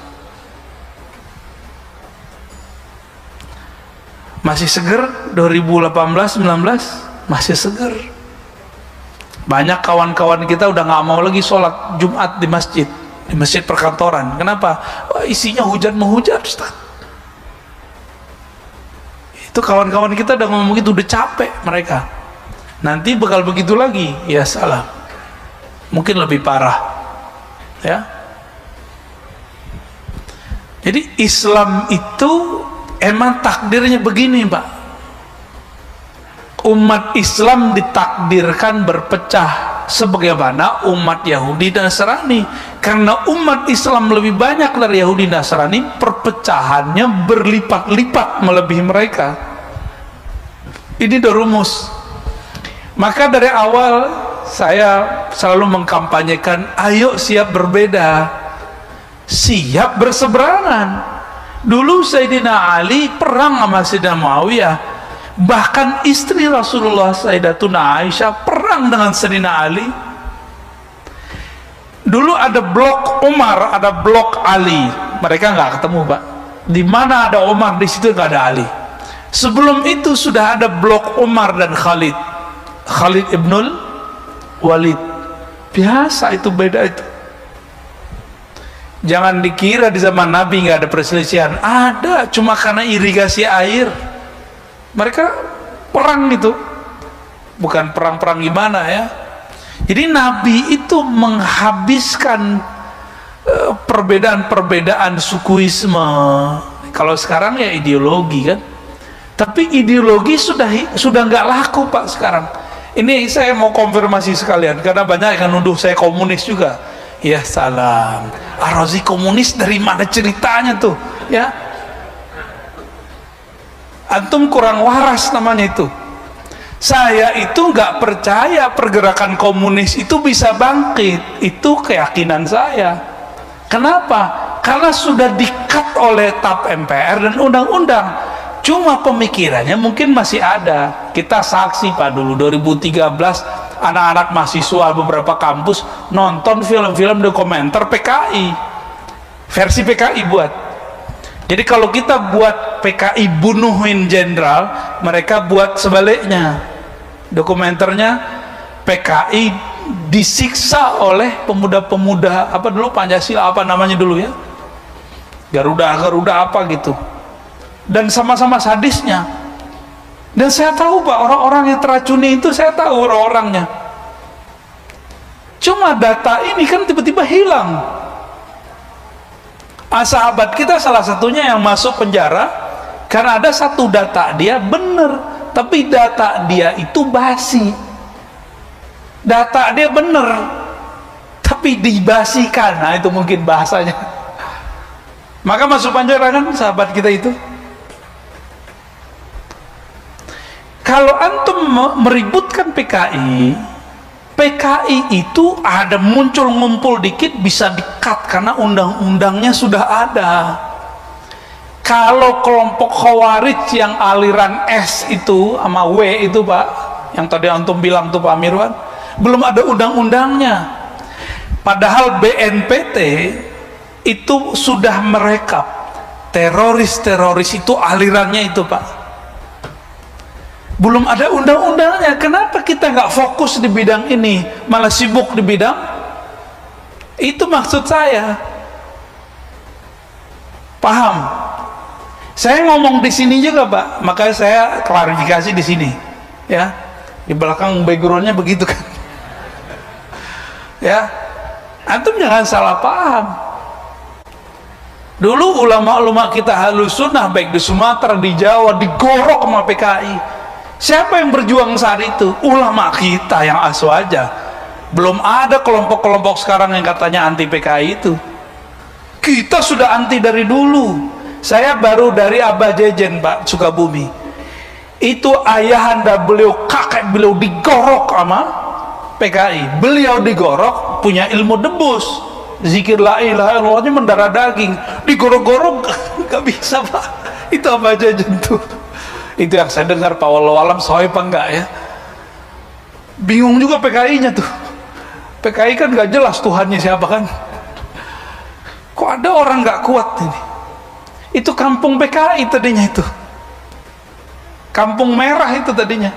Masih seger 2018-19, masih seger. Banyak kawan-kawan kita udah nggak mau lagi sholat Jumat di masjid perkantoran. Kenapa? Wah, isinya hujan menghujat, Ustaz. Itu kawan-kawan kita udah ngomong gitu, udah capek mereka. Nanti bakal begitu lagi, ya salah. Mungkin lebih parah, ya. Jadi Islam itu emang takdirnya begini, Pak. Umat Islam ditakdirkan berpecah sebagaimana umat Yahudi dan Nasrani. Karena umat Islam lebih banyak dari Yahudi dan Nasrani, perpecahannya berlipat-lipat melebihi mereka. Ini udah rumus. Maka dari awal saya selalu mengkampanyekan, ayo siap berbeda, siap berseberangan. Dulu Sayyidina Ali perang sama Sayyidina Muawiyah. Bahkan istri Rasulullah Sayyidatuna Aisyah perang dengan Sayyidina Ali. Dulu ada blok Umar, ada blok Ali. Mereka nggak ketemu, Pak. Di mana ada Umar, di situ nggak ada Ali. Sebelum itu sudah ada blok Umar dan Khalid. Khalid ibnul Walid. Biasa itu, beda itu. Jangan dikira di zaman Nabi nggak ada perselisihan. Ada, cuma karena irigasi air. Mereka perang gitu, bukan perang-perang gimana ya. Jadi Nabi itu menghabiskan perbedaan-perbedaan sukuisme. Kalau sekarang ya ideologi kan. Tapi ideologi sudah nggak laku, Pak, sekarang. Ini saya mau konfirmasi sekalian karena banyak yang nuduh saya komunis juga. Ya salam. Ar-Razi komunis dari mana ceritanya tuh? Ya. Antum kurang waras namanya itu. Saya itu nggak percaya pergerakan komunis itu bisa bangkit. Itu keyakinan saya. Kenapa? Karena sudah di-cut oleh TAP MPR dan undang-undang. Cuma pemikirannya mungkin masih ada. Kita saksi, Pak, dulu 2013 anak-anak mahasiswa beberapa kampus nonton film-film dokumenter PKI. Versi PKI buat. Jadi kalau kita buat PKI bunuhin jenderal, mereka buat sebaliknya. Dokumenternya PKI disiksa oleh pemuda-pemuda apa dulu, Pancasila apa namanya dulu ya, Garuda apa gitu, dan sama-sama sadisnya. Dan saya tahu, Pak, orang-orang yang teracuni itu saya tahu orang-orangnya. Cuma data ini kan tiba-tiba hilang. Sahabat kita salah satunya yang masuk penjara karena ada satu data dia bener, tapi data dia itu basi. Data dia bener, tapi dibasikan. Nah, itu mungkin bahasanya. Maka masuk penjara kan sahabat kita itu. Kalau antum meributkan PKI itu ada muncul ngumpul dikit bisa di-cut karena undang-undangnya sudah ada. Kalau kelompok Khawarij yang aliran S itu sama W itu, Pak, yang tadi antum bilang tuh Pak Mirwan, belum ada undang-undangnya. Padahal BNPT itu sudah merekap teroris-teroris itu alirannya itu, Pak. Belum ada undang-undangnya. Kenapa kita nggak fokus di bidang ini, malah sibuk di bidang itu? Maksud saya, paham? Saya ngomong di sini juga, Pak, makanya saya klarifikasi di sini, ya. Di belakang backgroundnya begitu kan, ya. Antum jangan salah paham. Dulu ulama-ulama kita Ahlus Sunnah baik di Sumatera, di Jawa, digorok sama PKI. Siapa yang berjuang saat itu? Ulama kita yang asu aja. Belum ada kelompok-kelompok sekarang yang katanya anti PKI itu. Kita sudah anti dari dulu. Saya baru dari Abah Jejen, Pak, Sukabumi. Itu ayahanda beliau, kakek beliau digorok sama PKI. Beliau digorok, punya ilmu debus, zikir la ilaha illallahnya mendarah daging, digorok-gorok nggak bisa Pak, itu apa aja jentuh. Itu yang saya dengar Pak, wallahu alam sahih apa enggak ya. Bingung juga PKI nya tuh, PKI kan nggak jelas Tuhannya siapa kan, kok ada orang nggak kuat ini. Itu kampung PKI tadinya, itu kampung merah itu tadinya.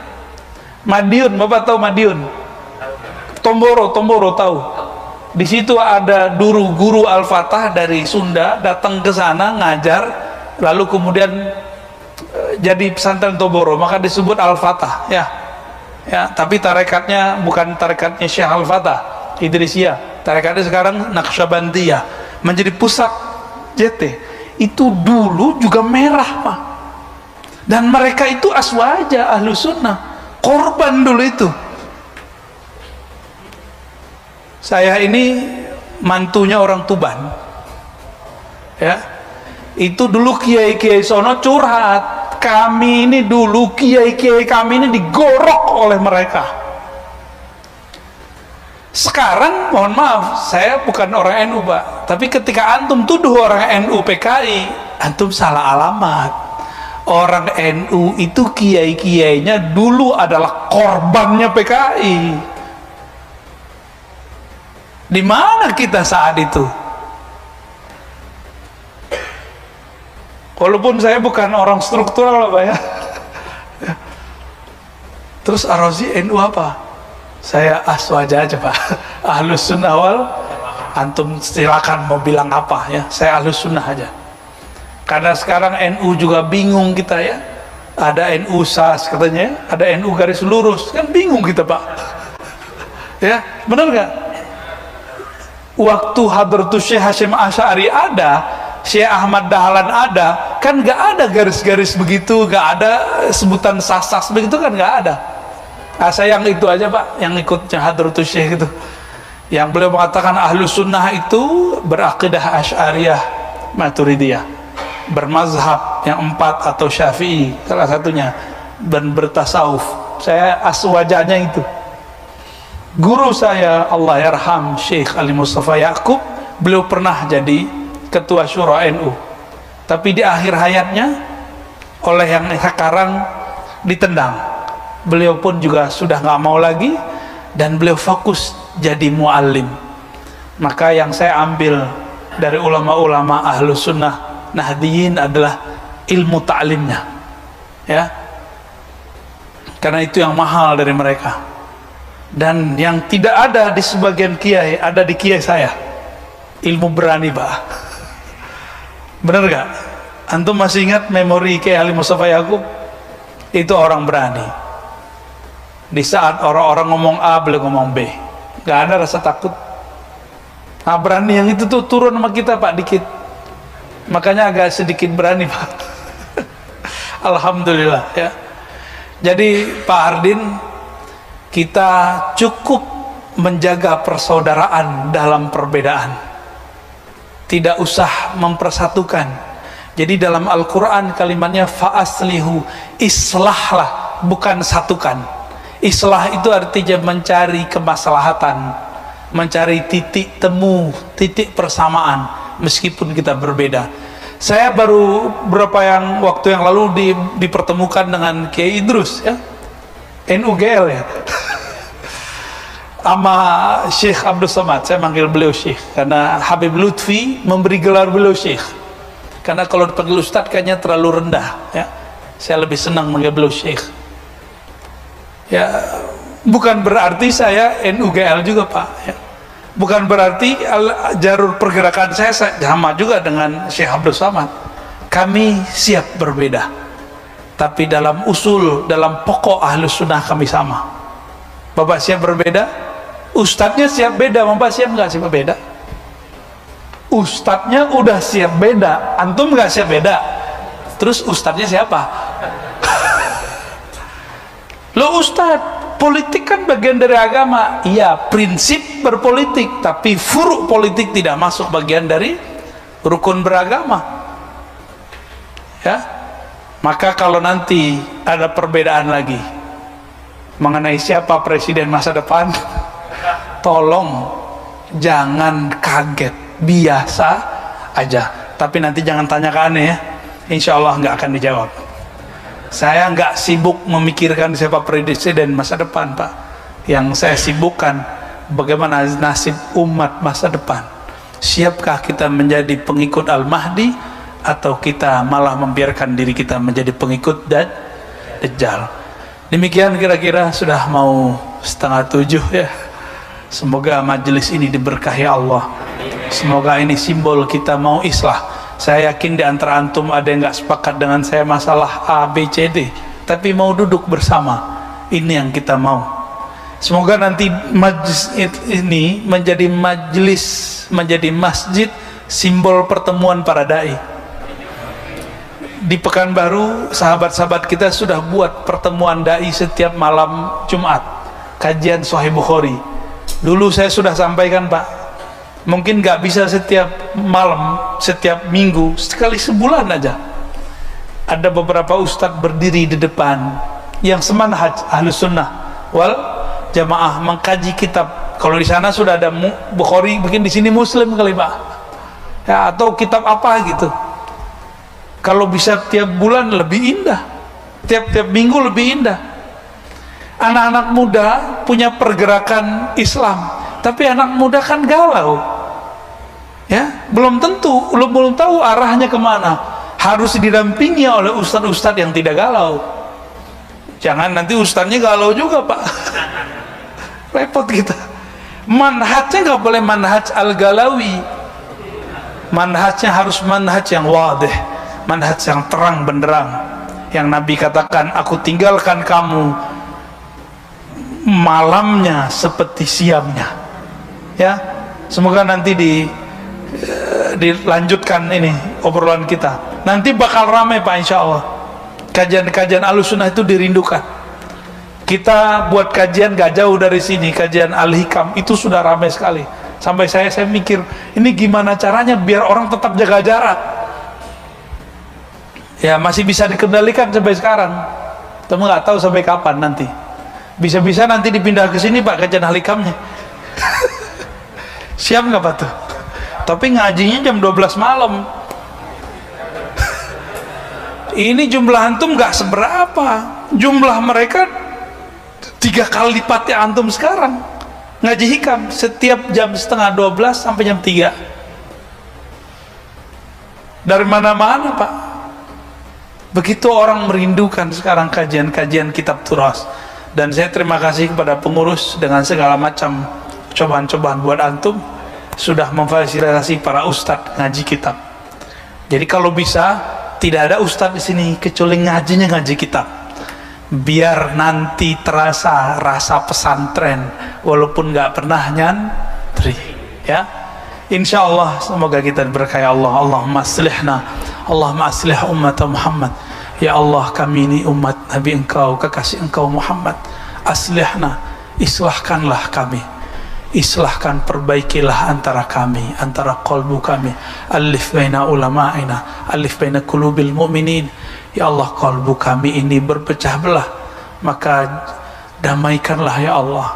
Madiun, Bapak tahu Madiun? Tomboro tahu? Di situ ada dulu guru Al-Fatah dari Sunda datang ke sana ngajar, lalu kemudian jadi pesantren Tomboro, maka disebut Al-Fatah ya. Ya, tapi tarekatnya bukan tarekatnya Syekh Al-Fatah Idrisiyah, tarekatnya sekarang Naqsyabandiyah, menjadi pusat JT. Itu dulu juga merah Pak, dan mereka itu aswaja ahlu sunnah, korban dulu itu. Saya ini mantunya orang Tuban ya, itu dulu kiai-kiai sono curhat, kami ini dulu kiai-kiai kami ini digorok oleh mereka. Sekarang mohon maaf, saya bukan orang NU Pak, tapi ketika antum tuduh orang NU PKI, antum salah alamat. Orang NU itu kiai-kiainya dulu adalah korbannya PKI. Di mana kita saat itu? Walaupun saya bukan orang struktural Pak ya. Terus Ar-Razi NU apa? Saya aswaja aja Pak, ahlus sunnah wal, antum silakan mau bilang apa ya, saya ahlus sunnah aja. Karena sekarang NU juga bingung kita ya, ada NU SAS katanya, ada NU garis lurus, kan bingung kita Pak ya, benar gak? Waktu Hadratus Syekh Hasyim Asy'ari ada, Syekh Ahmad Dahlan ada, kan gak ada garis-garis begitu, gak ada sebutan sas-sas begitu kan, gak ada. Saya yang itu aja Pak, yang ikut Hadratus Syekh itu, yang beliau mengatakan ahlus sunnah itu berakidah Asy'ariyah Maturidiyah, bermazhab yang 4 atau Syafi'i salah satunya, dan bertasawuf. Saya aswajanya itu. Guru saya Allah yarham Syekh Ali Mustafa Ya'qub, beliau pernah jadi ketua syura NU, tapi di akhir hayatnya oleh yang sekarang ditendang. Beliau pun juga sudah nggak mau lagi, dan beliau fokus jadi muallim. Maka yang saya ambil dari ulama-ulama ahlus sunnah nahdiyin adalah ilmu ta'limnya ya, karena itu yang mahal dari mereka, dan yang tidak ada di sebagian kiai ada di kiai saya, ilmu berani Pak. Bener gak? Antum masih ingat memori Kiai Ali Mustafa Ya'qub? Itu orang berani. Di saat orang-orang ngomong A, beliau ngomong B, gak ada rasa takut. Nah berani yang itu tuh turun sama kita Pak dikit, makanya agak sedikit berani Pak. Alhamdulillah ya. Jadi Pak Hardin, kita cukup menjaga persaudaraan dalam perbedaan, tidak usah mempersatukan. Jadi dalam Al-Quran kalimatnya fa'aslihu, islahlah, bukan satukan. Islah itu artinya mencari kemaslahatan, mencari titik temu, titik persamaan meskipun kita berbeda. Saya baru waktu yang lalu dipertemukan dengan Kiai Idrus ya, NUGL ya, sama Syekh Abdul Somad. Saya manggil beliau Syekh karena Habib Lutfi memberi gelar beliau Syekh, karena kalau dipanggil Ustadz kayaknya terlalu rendah ya. Saya lebih senang manggil beliau Syekh ya. Bukan berarti saya NUGL juga Pak ya. Bukan berarti jalur pergerakan saya sama juga dengan Syekh Abdul Somad. Kami siap berbeda, tapi dalam usul, dalam pokok ahlus sunnah kami sama. Bapak siap berbeda, ustadznya siap beda, Bapak siap nggak siap beda? Ustadznya udah siap beda, antum nggak siap beda, terus ustadznya siapa? Lo ustadz, politik kan bagian dari agama. Iya, prinsip berpolitik, tapi furuk politik tidak masuk bagian dari rukun beragama ya. Maka kalau nanti ada perbedaan lagi mengenai siapa presiden masa depan, tolong jangan kaget, biasa aja. Tapi nanti jangan tanya ke aneh ya, insya Allah nggak akan dijawab. Saya nggak sibuk memikirkan siapa presiden masa depan, Pak. Yang saya sibukkan bagaimana nasib umat masa depan. Siapkah kita menjadi pengikut Al-Mahdi, atau kita malah membiarkan diri kita menjadi pengikut Dajjal? Demikian kira-kira, sudah mau 6:30 ya. Semoga majelis ini diberkahi Allah. Semoga ini simbol kita mau islah. Saya yakin di antara antum ada yang nggak sepakat dengan saya masalah A, B, C, D, tapi mau duduk bersama. Ini yang kita mau. Semoga nanti majlis ini menjadi majlis, menjadi masjid, simbol pertemuan para dai. Di Pekanbaru, sahabat-sahabat kita sudah buat pertemuan dai setiap malam Jumat, kajian Sahih Bukhari. Dulu saya sudah sampaikan, Pak, mungkin nggak bisa setiap malam, setiap minggu, sekali sebulan aja. Ada beberapa ustadz berdiri di depan yang semanhaj Ahlus Sunnah wal Jamaah, mengkaji kitab. Kalau di sana sudah ada Bukhari, mungkin di sini Muslim kali, Pak, ya, atau kitab apa gitu. Kalau bisa tiap bulan lebih indah, tiap-tiap minggu lebih indah. Anak-anak muda punya pergerakan Islam, tapi anak muda kan galau, ya, belum tentu, belum tahu arahnya kemana. Harus didampingi oleh ustadz-ustadz yang tidak galau. Jangan nanti ustadznya galau juga, Pak. Repot kita. Manhajnya nggak boleh manhaj al-galawi. Manhajnya harus manhaj yang wadih, manhaj yang terang benderang. Yang Nabi katakan, aku tinggalkan kamu malamnya seperti siangnya. Ya, semoga nanti dilanjutkan ini obrolan kita. Nanti bakal ramai, Pak, insya Allah. Kajian-kajian Ahlus Sunnah itu dirindukan. Kita buat kajian gak jauh dari sini, kajian Al-Hikam itu sudah ramai sekali. Sampai saya mikir, ini gimana caranya biar orang tetap jaga jarak. Ya, masih bisa dikendalikan sampai sekarang. Tapi nggak tahu sampai kapan nanti. Bisa-bisa nanti dipindah ke sini, Pak, kajian Al-Hikamnya. Siap nggak, Pak, tuh? Tapi ngajinya jam 12 malam. Ini jumlah antum nggak seberapa. Jumlah mereka 3 kali lipatnya antum sekarang. Ngaji hikam setiap jam 11:30 sampai jam 3. Dari mana-mana, Pak. Begitu orang merindukan sekarang kajian-kajian kitab turas. Dan saya terima kasih kepada pengurus dengan segala macam cobaan-cobaan buat antum sudah memfasilitasi para ustadz ngaji kitab. Jadi kalau bisa tidak ada ustadz di sini kecuali ngajinya ngaji kitab. Biar nanti terasa rasa pesantren walaupun nggak pernah nyantri, ya. Insya Allah semoga kita diberkahi Allah. Allahumma aslihna, Allahumma aslih umat Muhammad. Ya Allah, kami ini umat Nabi Engkau, kekasih Engkau Muhammad. Aslihna, islahkanlah kami, islahkan, perbaikilah antara kami, antara qalbu kami. Alif baina ulama'ina, alif baina qulubil mu'minin. Ya Allah, qalbu kami ini berpecah belah, maka damaikanlah ya Allah.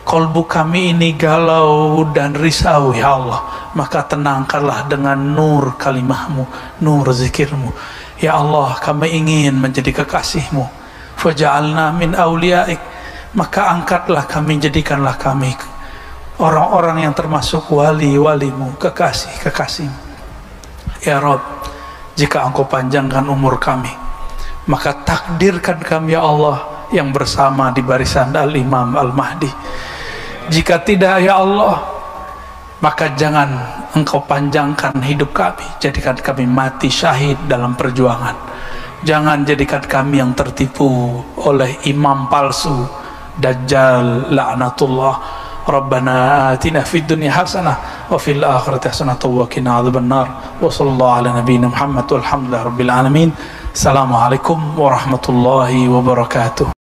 Qalbu kami ini galau dan risau ya Allah, maka tenangkanlah dengan nur kalimahmu, nur zikirmu. Ya Allah, kami ingin menjadi kekasihmu. Faja'alna min awliyaik, maka angkatlah kami, jadikanlah kami orang-orang yang termasuk wali-walimu, kekasih-kekasihmu. Ya Rabb, jika Engkau panjangkan umur kami, maka takdirkan kami ya Allah yang bersama di barisan Al-Imam Al-Mahdi. Jika tidak ya Allah, maka jangan Engkau panjangkan hidup kami, jadikan kami mati syahid dalam perjuangan. Jangan jadikan kami yang tertipu oleh imam palsu, Dajjal la'natullah. Rabbana atina fid dunya hasanah wa fil akhirati hasanah wa qina adzabannar. Wa sallallahu ala nabiyyina Muhammad walhamdulillahi rabbil alamin. Assalamualaikum warahmatullahi wabarakatuh.